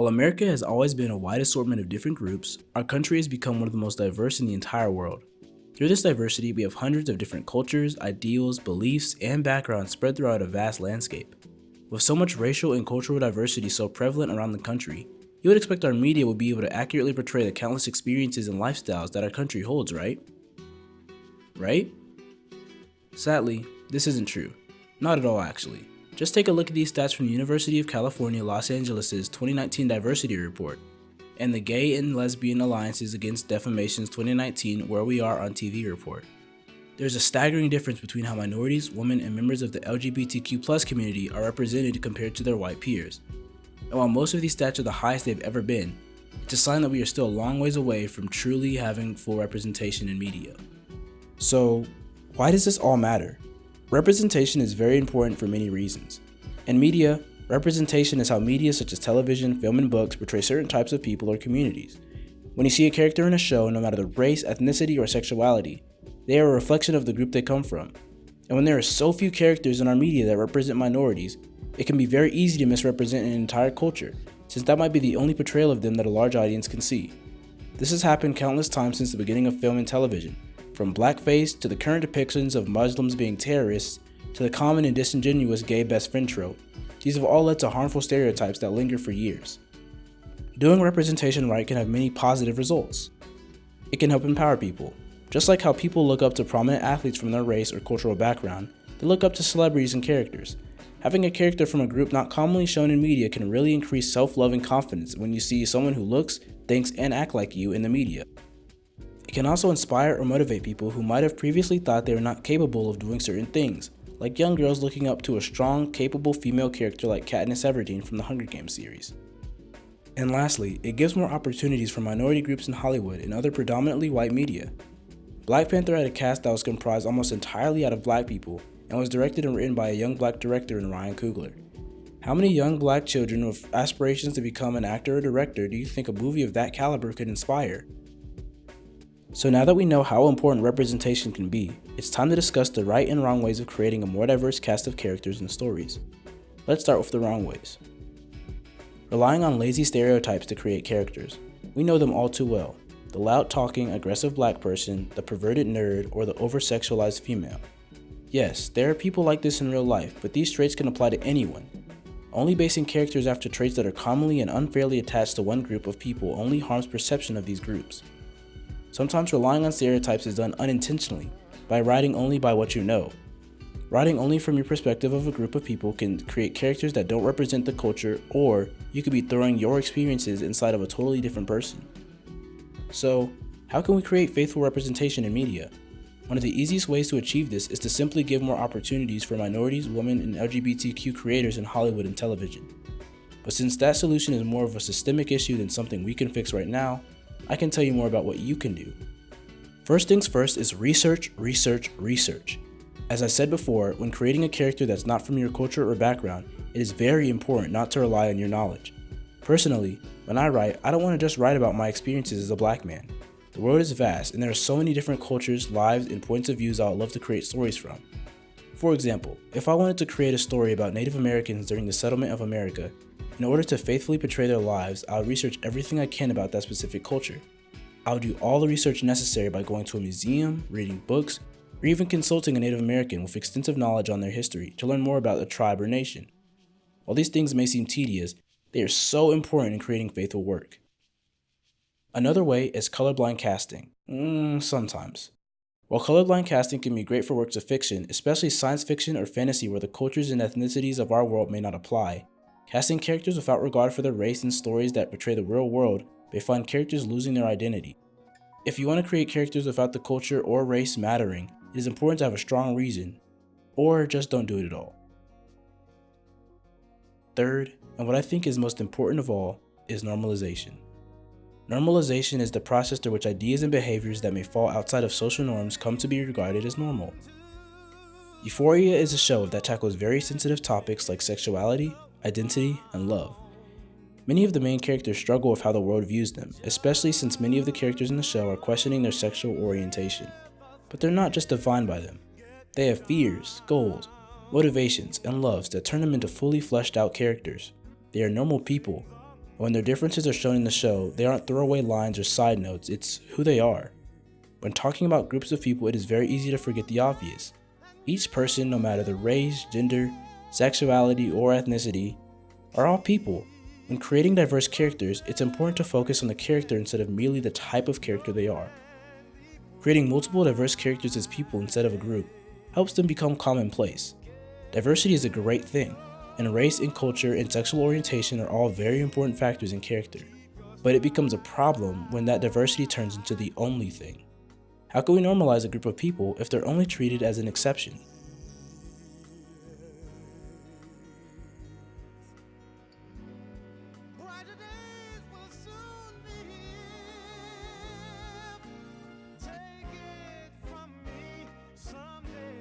While America has always been a wide assortment of different groups, our country has become one of the most diverse in the entire world. Through this diversity, we have hundreds of different cultures, ideals, beliefs, and backgrounds spread throughout a vast landscape. With so much racial and cultural diversity so prevalent around the country, you would expect our media would be able to accurately portray the countless experiences and lifestyles that our country holds, right? Right? Sadly, this isn't true. Not at all, actually. Just take a look at these stats from the University of California, Los Angeles' 2019 Diversity Report, and the Gay and Lesbian Alliances Against Defamation's 2019 Where We Are on TV report. There's a staggering difference between how minorities, women, and members of the LGBTQ+ community are represented compared to their white peers. And while most of these stats are the highest they've ever been, it's a sign that we are still a long ways away from truly having full representation in media. So, why does this all matter? Representation is very important for many reasons. In media, representation is how media such as television, film, and books portray certain types of people or communities. When you see a character in a show, no matter the race, ethnicity, or sexuality, they are a reflection of the group they come from. And when there are so few characters in our media that represent minorities, it can be very easy to misrepresent an entire culture, since that might be the only portrayal of them that a large audience can see. This has happened countless times since the beginning of film and television, from blackface to the current depictions of Muslims being terrorists to the common and disingenuous gay best friend trope. These have all led to harmful stereotypes that linger for years. Doing representation right can have many positive results. It can help empower people. Just like how people look up to prominent athletes from their race or cultural background, they look up to celebrities and characters. Having a character from a group not commonly shown in media can really increase self-love and confidence when you see someone who looks, thinks, and acts like you in the media. It can also inspire or motivate people who might have previously thought they were not capable of doing certain things, like young girls looking up to a strong, capable female character like Katniss Everdeen from the Hunger Games series. And lastly, it gives more opportunities for minority groups in Hollywood and other predominantly white media. Black Panther had a cast that was comprised almost entirely out of black people and was directed and written by a young black director in Ryan Coogler. How many young black children with aspirations to become an actor or director do you think a movie of that caliber could inspire? So now that we know how important representation can be, it's time to discuss the right and wrong ways of creating a more diverse cast of characters and stories. Let's start with the wrong ways. Relying on lazy stereotypes to create characters. We know them all too well. The loud-talking, aggressive black person, the perverted nerd, or the over-sexualized female. Yes, there are people like this in real life, but these traits can apply to anyone. Only basing characters after traits that are commonly and unfairly attached to one group of people only harms perception of these groups. Sometimes relying on stereotypes is done unintentionally, by writing only by what you know. Writing only from your perspective of a group of people can create characters that don't represent the culture, or you could be throwing your experiences inside of a totally different person. So, how can we create faithful representation in media? One of the easiest ways to achieve this is to simply give more opportunities for minorities, women, and LGBTQ creators in Hollywood and television. But since that solution is more of a systemic issue than something we can fix right now, I can tell you more about what you can do. First things first is research, research, research. As I said before, when creating a character that's not from your culture or background, it is very important not to rely on your knowledge. Personally, when I write, I don't want to just write about my experiences as a black man. The world is vast, and there are so many different cultures, lives, and points of views I would love to create stories from. For example, if I wanted to create a story about Native Americans during the settlement of America, in order to faithfully portray their lives, I would research everything I can about that specific culture. I would do all the research necessary by going to a museum, reading books, or even consulting a Native American with extensive knowledge on their history to learn more about a tribe or nation. While these things may seem tedious, they are so important in creating faithful work. Another way is colorblind casting. Sometimes. While colorblind casting can be great for works of fiction, especially science fiction or fantasy where the cultures and ethnicities of our world may not apply, casting characters without regard for their race in stories that portray the real world may find characters losing their identity. If you want to create characters without the culture or race mattering, it is important to have a strong reason, or just don't do it at all. Third, and what I think is most important of all, is normalization. Normalization is the process through which ideas and behaviors that may fall outside of social norms come to be regarded as normal. Euphoria is a show that tackles very sensitive topics like sexuality, identity, and love. Many of the main characters struggle with how the world views them, especially since many of the characters in the show are questioning their sexual orientation. But they're not just defined by them. They have fears, goals, motivations, and loves that turn them into fully fleshed out characters. They are normal people, When their differences are shown in the show, they aren't throwaway lines or side notes, it's who they are. When talking about groups of people, it is very easy to forget the obvious. Each person, no matter their race, gender, sexuality, or ethnicity, are all people. When creating diverse characters, it's important to focus on the character instead of merely the type of character they are. Creating multiple diverse characters as people instead of a group helps them become commonplace. Diversity is a great thing, and race and culture and sexual orientation are all very important factors in character. But it becomes a problem when that diversity turns into the only thing. How can we normalize a group of people if they're only treated as an exception?